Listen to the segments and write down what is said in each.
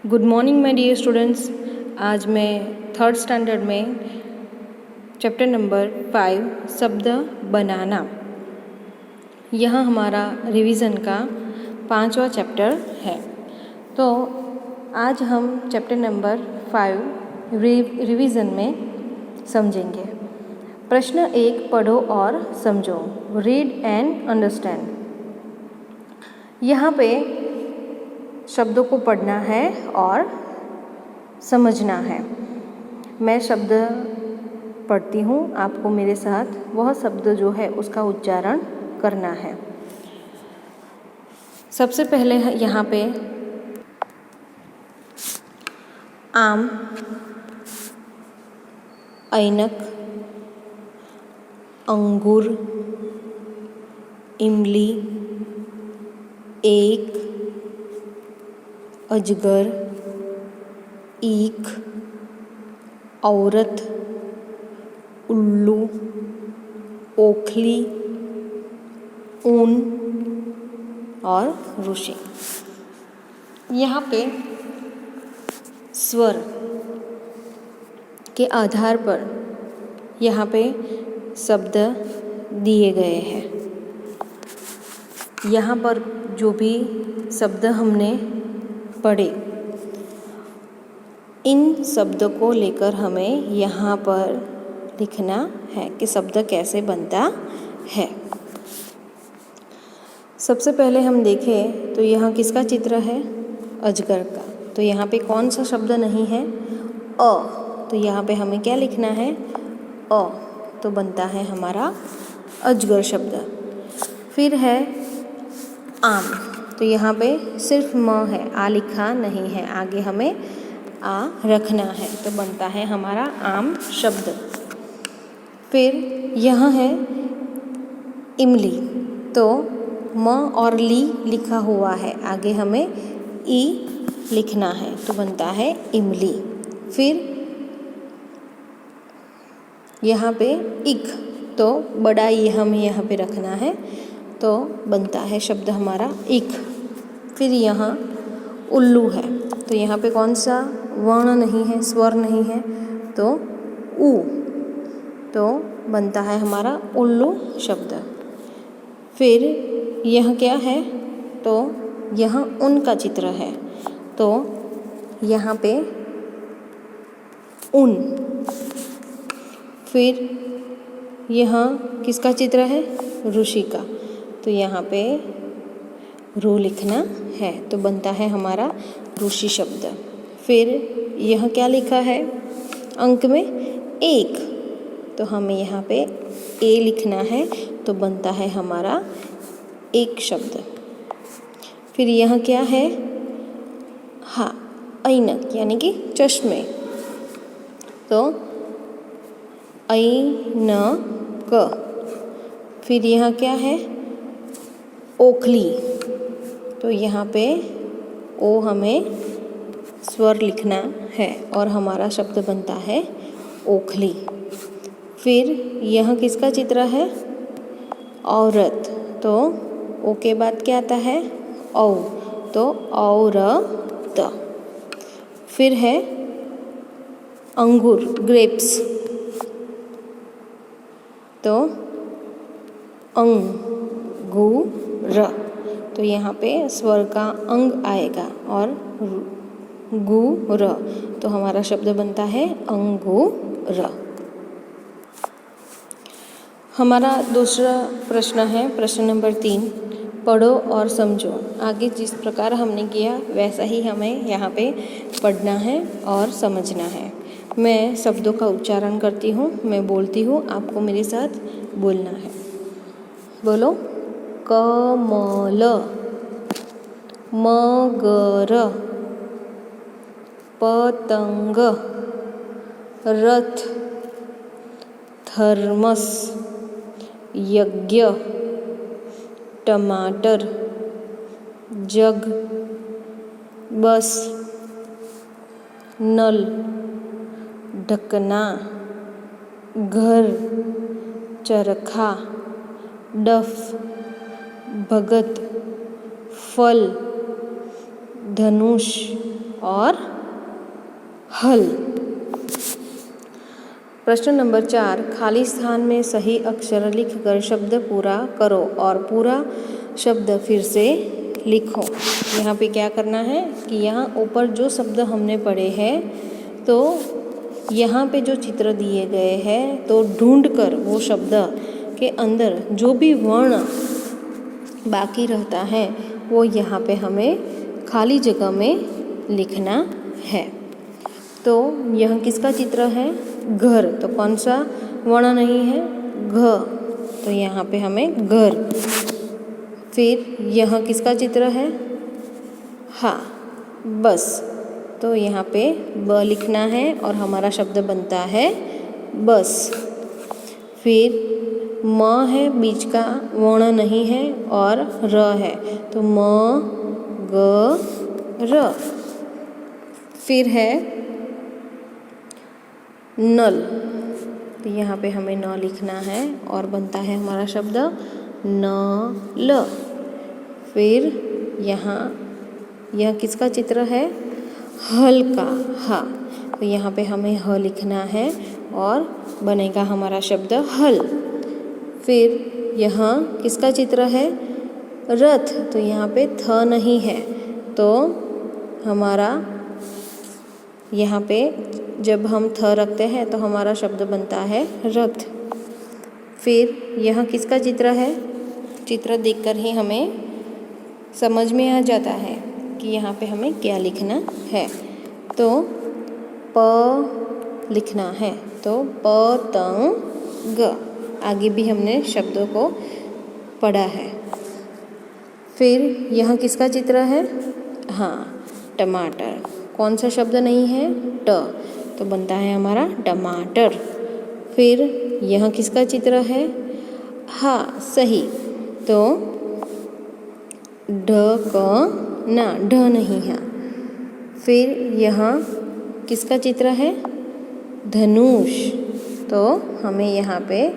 Good morning my dear students. आज मैं third standard में चैप्टर नंबर 5 शब्द बनाना, यह हमारा रिवीजन का 5वां चैप्टर है। तो आज हम चैप्टर नंबर 5 रिवीजन में समझेंगे। प्रश्न 1 पढ़ो और समझो, रीड एंड अंडरस्टैंड। यहाँ पे शब्दों को पढ़ना है और समझना है। मैं शब्द पढ़ती हूँ, आपको मेरे साथ वह शब्द जो है उसका उच्चारण करना है। सबसे पहले यहाँ पे आम, ऐनक, अंगूर, इमली, एक, अजगर, ईख, औरत, उल्लू, ओखली, ऊन और ऋषि। यहाँ पे स्वर के आधार पर यहाँ पे शब्द दिए गए हैं। यहाँ पर जो भी शब्द हमने पढ़े, इन शब्दों को लेकर हमें यहाँ पर लिखना है कि शब्द कैसे बनता है। सबसे पहले हम देखें तो यहाँ किसका चित्र है? अजगर का। तो यहाँ पे कौन सा शब्द नहीं है? अ। तो यहाँ पे हमें क्या लिखना है? अ। तो बनता है हमारा अजगर शब्द। फिर है आम, तो यहाँ पे सिर्फ म है, आ लिखा नहीं है, आगे हमें आ रखना है, तो बनता है हमारा आम शब्द। फिर यहाँ है इमली, तो म और ली लिखा हुआ है, आगे हमें ई लिखना है, तो बनता है इमली। फिर यहाँ पे इक, तो बड़ा ई हमें यहाँ पे रखना है, तो बनता है शब्द हमारा इक। फिर यहाँ उल्लू है, तो यहाँ पे कौन सा वर्ण नहीं है, स्वर नहीं है, तो ऊ, तो बनता है हमारा उल्लू शब्द। फिर यह क्या है? तो यहाँ ऊन का चित्र है, तो यहाँ पे ऊन। फिर यहाँ किसका चित्र है? ऋषि का, तो यहाँ पे रू लिखना है, तो बनता है हमारा ऋषि शब्द। फिर यह क्या लिखा है अंक में? एक, तो हमें यहाँ पे ए लिखना है, तो बनता है हमारा एक शब्द। फिर यह क्या है? हाँ, ऐनक यानी कि चश्मे, तो ऐनक। फिर यहाँ क्या है? ओखली, तो यहाँ पे ओ हमें स्वर लिखना है और हमारा शब्द बनता है ओखली। फिर यह किसका चित्र है? औरत, तो ओ के बाद क्या आता है? औ, तो औरत। फिर है अंगूर, ग्रेप्स, तो अंगूर, तो यहाँ पे स्वर का अंग आएगा और गुर, तो हमारा शब्द बनता है अंगूर। हमारा दूसरा प्रश्न है प्रश्न नंबर 3, पढ़ो और समझो। आगे जिस प्रकार हमने किया वैसा ही हमें यहाँ पे पढ़ना है और समझना है। मैं शब्दों का उच्चारण करती हूँ, मैं बोलती हूँ, आपको मेरे साथ बोलना है। बोलो। कमल, मगर, पतंग, रथ, थर्मस, यज्ञ, टमाटर, जग, बस, नल, ढकना, घर, चरखा, डफ, भगत, फल, धनुष, और हल। प्रश्न नंबर 4, खाली स्थान में सही अक्षर लिखकर शब्द पूरा करो और पूरा शब्द फिर से लिखो। यहाँ पे क्या करना है कि यहाँ ऊपर जो शब्द हमने पढ़े हैं तो यहाँ पे जो चित्र दिए गए हैं तो ढूंढकर वो शब्द के अंदर जो भी वर्ण बाकी रहता है वो यहाँ पे हमें खाली जगह में लिखना है। तो यह किसका चित्र है? घर। तो कौन सा वर्ण नहीं है? घ। तो यहाँ पे हमें घर। फिर यह किसका चित्र है? हा। बस। तो यहाँ पे ब लिखना है और हमारा शब्द बनता है बस। फिर म है, बीच का वर्ण नहीं है और र है तो म ग र। फिर है नल। तो यहाँ पे हमें न लिखना है और बनता है हमारा शब्द न ल। फिर यहाँ यह किसका चित्र है? हल का हा। तो यहाँ पे हमें ह लिखना है और बनेगा हमारा शब्द हल। फिर यहाँ किसका चित्र है? रथ। तो यहाँ पे थ नहीं है तो हमारा यहाँ पे जब हम थ रखते हैं तो हमारा शब्द बनता है रथ। फिर यह किसका चित्र है? चित्र देखकर ही हमें समझ में आ जाता है कि यहाँ पे हमें क्या लिखना है। तो प लिखना है तो पतंग। आगे भी हमने शब्दों को पढ़ा है। फिर यह किसका चित्र है? हाँ, टमाटर। कौन सा शब्द नहीं है? ट। तो बनता है हमारा टमाटर। फिर यह किसका चित्र है? हाँ, सही। तो ढ क ना, ढ नहीं है। फिर यहाँ किसका चित्र है? धनुष। तो हमें यहाँ पे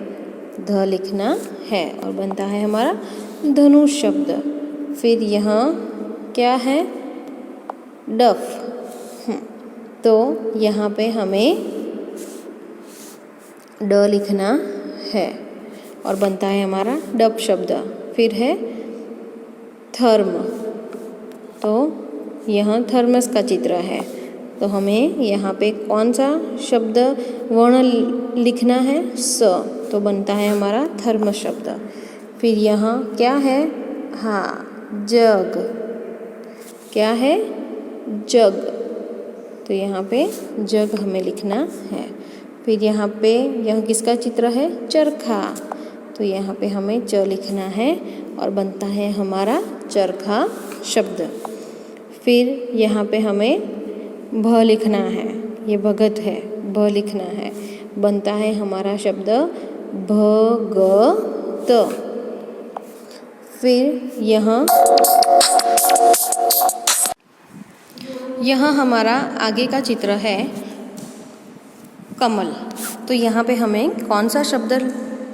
ध लिखना है और बनता है हमारा धनुष शब्द। फिर यहाँ क्या है? डफ। तो यहाँ पे हमें ड लिखना है और बनता है हमारा डफ शब्द। फिर है थर्म। तो यहाँ थर्मस का चित्र है तो हमें यहाँ पे कौन सा शब्द वर्ण लिखना है? स। तो बनता है हमारा थर्म शब्द। फिर यहाँ क्या है? हाँ, जग। क्या है? जग। तो यहाँ पे जग हमें लिखना है। फिर यहाँ पे यह किसका चित्र है? चरखा। तो यहाँ पे हमें च लिखना है और बनता है हमारा चरखा शब्द। फिर यहाँ पे हमें भ लिखना है। ये भगत है, भ लिखना है। बनता है हमारा शब्द भगत। फिर यहाँ हमारा आगे का चित्र है कमल। तो यहाँ पे हमें कौन सा शब्द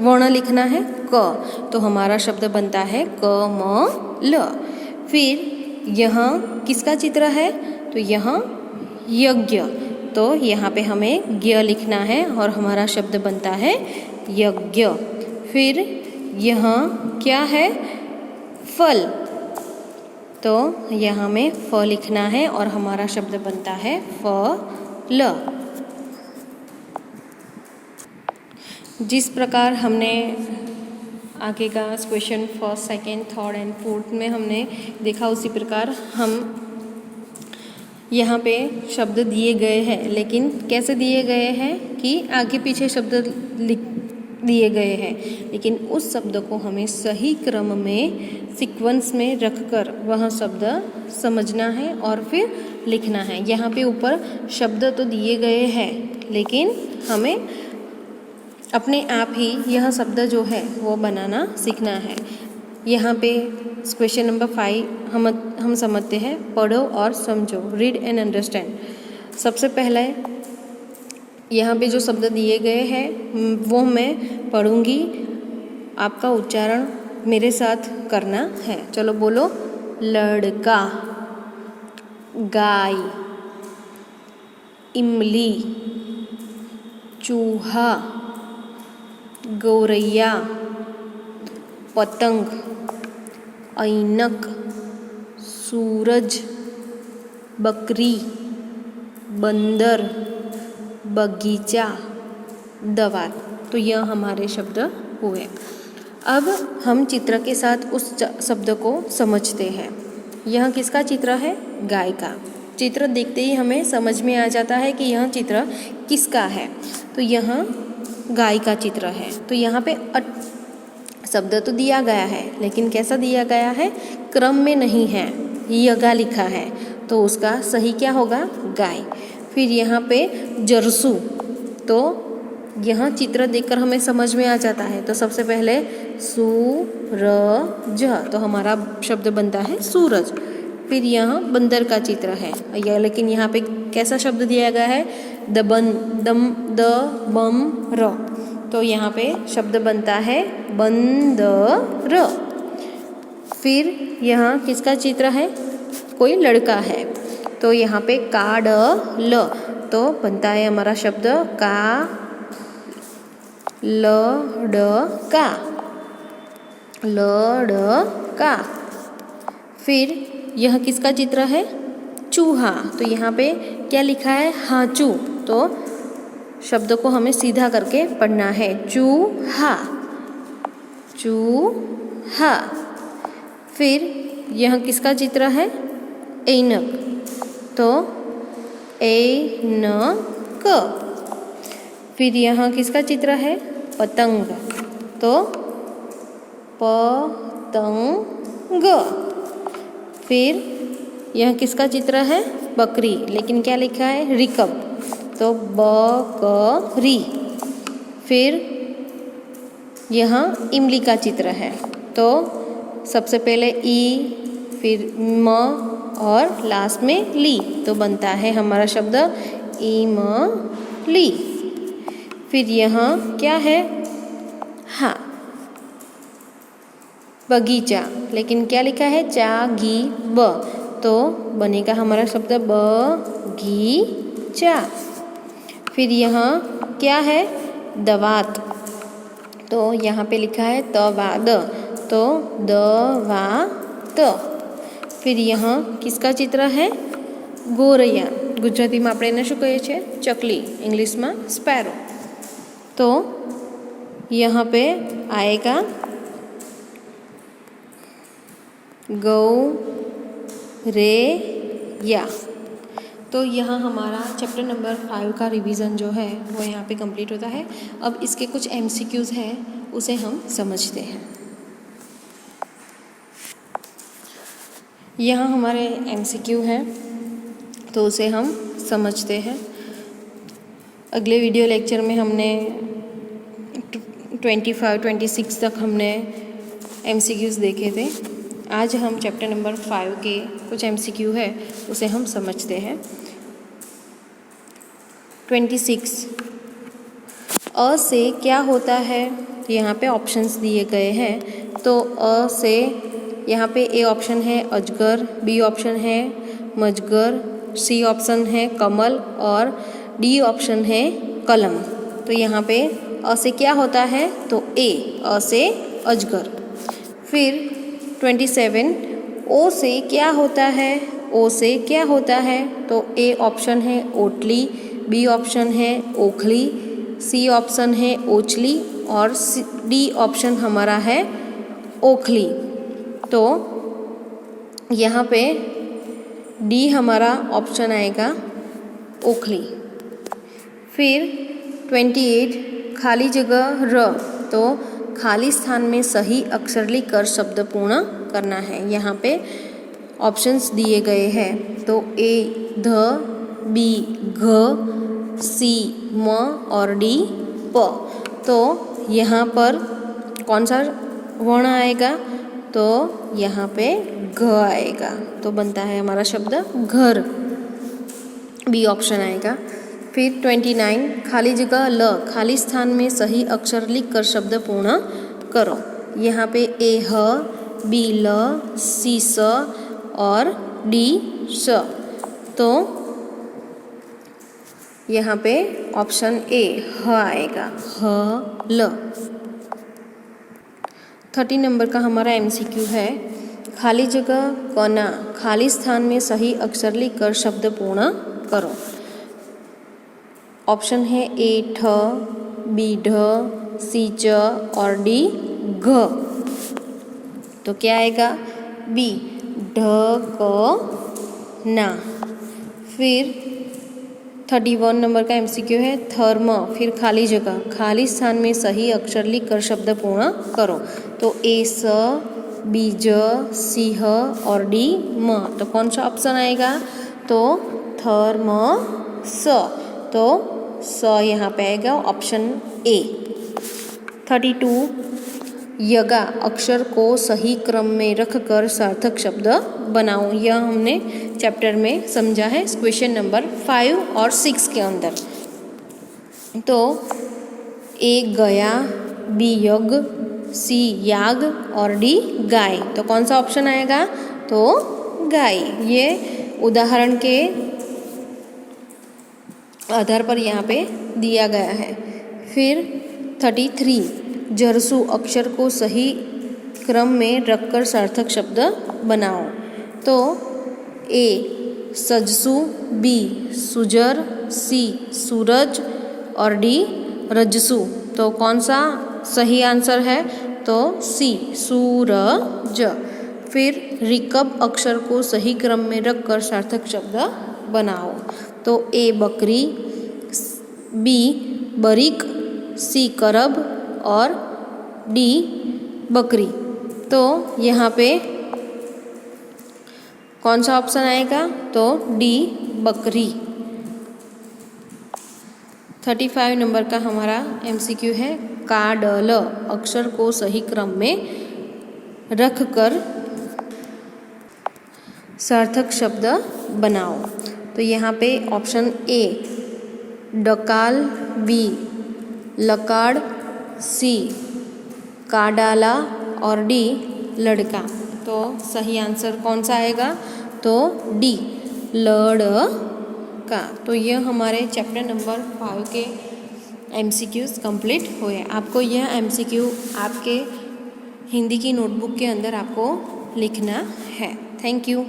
वर्ण लिखना है? क। तो हमारा शब्द बनता है कमल। फिर यहाँ किसका चित्र है? तो यहाँ यज्ञ। तो यहाँ पे हमें ज्ञ लिखना है और हमारा शब्द बनता है यज्ञ। फिर यहाँ क्या है? फल। तो यहाँ में फ लिखना है और हमारा शब्द बनता है फल। जिस प्रकार हमने आगे का question first, second, third and fourth में हमने देखा उसी प्रकार हम यहाँ पे शब्द दिए गए हैं। लेकिन कैसे दिए गए हैं कि आगे पीछे शब्द लिख दिए गए हैं, लेकिन उस शब्द को हमें सही क्रम में सीक्वेंस में रखकर वह शब्द समझना है और फिर लिखना है। यहाँ पे ऊपर शब्द तो दिए गए हैं लेकिन हमें अपने आप ही यह शब्द जो है वो बनाना सीखना है। यहाँ पे क्वेश्चन नंबर 5 हम समझते हैं पढ़ो और समझो, रीड एंड अंडरस्टैंड। सबसे पहले यहाँ पे जो शब्द दिए गए हैं वो मैं पढ़ूंगी, आपका उच्चारण मेरे साथ करना है। चलो बोलो। लड़का, गाय, इमली, चूहा, गौरैया, पतंग, ऐनक, सूरज, बकरी, बंदर, बगीचा, दवात। तो यह हमारे शब्द हुए। अब हम चित्र के साथ उस शब्द को समझते हैं। यह किसका चित्र है? गाय का। चित्र देखते ही हमें समझ में आ जाता है कि यह चित्र किसका है। तो यह गाय का चित्र है। तो यहाँ पे शब्द तो दिया गया है, लेकिन कैसा दिया गया है? क्रम में नहीं है, यगा लिखा है, तो उसका सही क्या होगा? गाय। फिर यहाँ पे जरसू, तो यह चित्र देखकर हमें समझ में आ जाता है। तो सबसे पहले सूरज, तो हमारा शब्द बनता है सूरज। फिर यहाँ बंदर का चित्र है, लेकिन यहाँ पे कैसा शब्द दिया गया है? दबन, दम, द बम र, तो यहाँ पे शब्द बनता है बंदर। फिर यहाँ किसका चित्र है? कोई लड़का है, तो यहाँ पे काड ल, तो बनता है हमारा शब्द का लड़का, लड़का। फिर यह किसका चित्र है? चूहा, तो यहाँ पे क्या लिखा है? हाचू, तो शब्द को हमें सीधा करके पढ़ना है, चूहा, चूहा। फिर यह किसका चित्र है? ऐनक, तो ऐनक। फिर यहाँ किसका चित्र है? पतंग, तो पतंग। फिर यह किसका चित्र है? बकरी, लेकिन क्या लिखा है? रिकब, तो बकरी। फिर यहाँ इमली का चित्र है, तो सबसे पहले ई, फिर म और लास्ट में ली, तो बनता है हमारा शब्द इमली। फिर यहाँ क्या है? हाँ, बगीचा, लेकिन क्या लिखा है? चा गी ब, तो बनेगा हमारा शब्द बगीचा। फिर यहाँ क्या है? दवात, तो यहाँ पे लिखा है तवाद, तो दवात। फिर यहाँ किसका चित्र है? ગોરૈયા, ગુજરાતીમાં આપણે એને શું કહીએ છીએ? ચકલી, ઇંગ્લિશમાં સ્પેરો। तो यहाँ पे आएगा गौरैया। तो यहाँ हमारा चैप्टर नंबर 5 का रिवीजन जो है वो यहाँ पे कंप्लीट होता है। अब इसके कुछ MCQs हैं, उसे हम समझते हैं। यहाँ हमारे MCQ हैं, तो उसे हम समझते हैं। अगले वीडियो लेक्चर में हमने 25-26 तक हमने MCQs देखे थे। आज हम चैप्टर नंबर 5 के कुछ MCQ है उसे हम समझते हैं। 26, अ से क्या होता है? तो यहाँ पे ऑप्शंस दिए गए हैं। तो अ से यहाँ पे ए ऑप्शन है अजगर, बी ऑप्शन है मजगर, सी ऑप्शन है कमल और डी ऑप्शन है कलम। तो यहाँ पे अ से क्या होता है? तो ए, अ से अजगर। फिर 27, ओ से क्या होता है? ओ से क्या होता है? तो ए ऑप्शन है ओटली, बी ऑप्शन है ओखली, सी ऑप्शन है ओचली और डी ऑप्शन हमारा है ओखली। तो यहाँ पे डी हमारा ऑप्शन आएगा ओखली। फिर 28, खाली जगह र, तो खाली स्थान में सही अक्षर लिखकर शब्द पूर्ण करना है। यहाँ पे ऑप्शंस दिए गए हैं। तो ए ध, बी घ, सी म और डी प। तो यहाँ पर कौन सा वर्ण आएगा? तो यहाँ पे घ आएगा, तो बनता है हमारा शब्द घर, बी ऑप्शन आएगा। फिर 29, खाली जगह ल, खाली स्थान में सही अक्षर लिखकर शब्द पूर्ण करो। यहाँ पे ए ह, बी ल, सी स और डी स। तो यहाँ पे ऑप्शन ए ह आएगा, ह ल। 30 नंबर का हमारा MCQ है, खाली जगह कोना खाली स्थान में सही अक्षर लिखकर शब्द पूर्ण करो। ऑप्शन है ए ठ, बी ढ, सी च और डी घ। तो क्या आएगा, बी ढ क ना। फिर 31 नंबर का MCQ है, थर्म फिर खाली जगह खाली स्थान में सही अक्षर लिखकर शब्द पूर्ण करो। तो ए स, बी ज, सी ह और डी म। तो कौन सा ऑप्शन आएगा, तो थर्म स। तो स यहाँ पे आएगा ऑप्शन ए। 32 यगा अक्षर को सही क्रम में रखकर सार्थक शब्द बनाओ। यह हमने चैप्टर में समझा है क्वेश्चन नंबर 5 और 6 के अंदर। तो ए गया, बी यज्ञ, सी याग और डी गाय। तो कौन सा ऑप्शन आएगा, तो गाय। ये उदाहरण के आधार पर यहाँ पे दिया गया है। फिर 33 जरसु अक्षर को सही क्रम में रखकर सार्थक शब्द बनाओ। तो ए सजसु, बी सुजर, सी सूरज और डी रजसु। तो कौन सा सही आंसर है, तो सी सूरज। फिर रिकब अक्षर को सही क्रम में रखकर सार्थक शब्द बनाओ। तो ए बकरी, बी बरीक, सी करब और डी बकरी। तो यहाँ पे कौन सा ऑप्शन आएगा, तो डी बकरी। 35 नंबर का हमारा MCQ है, काडल अक्षर को सही क्रम में रखकर सार्थक शब्द बनाओ। तो यहाँ पे ऑप्शन ए डकाल, बी लकाड़, सी काडाला और डी लड़का। तो सही आंसर कौन सा आएगा, तो डी लड़का। तो यह हमारे चैप्टर नंबर 5 के MCQs कंप्लीट हुए। आपको यह MCQ आपके हिंदी की नोटबुक के अंदर आपको लिखना है। Thank you.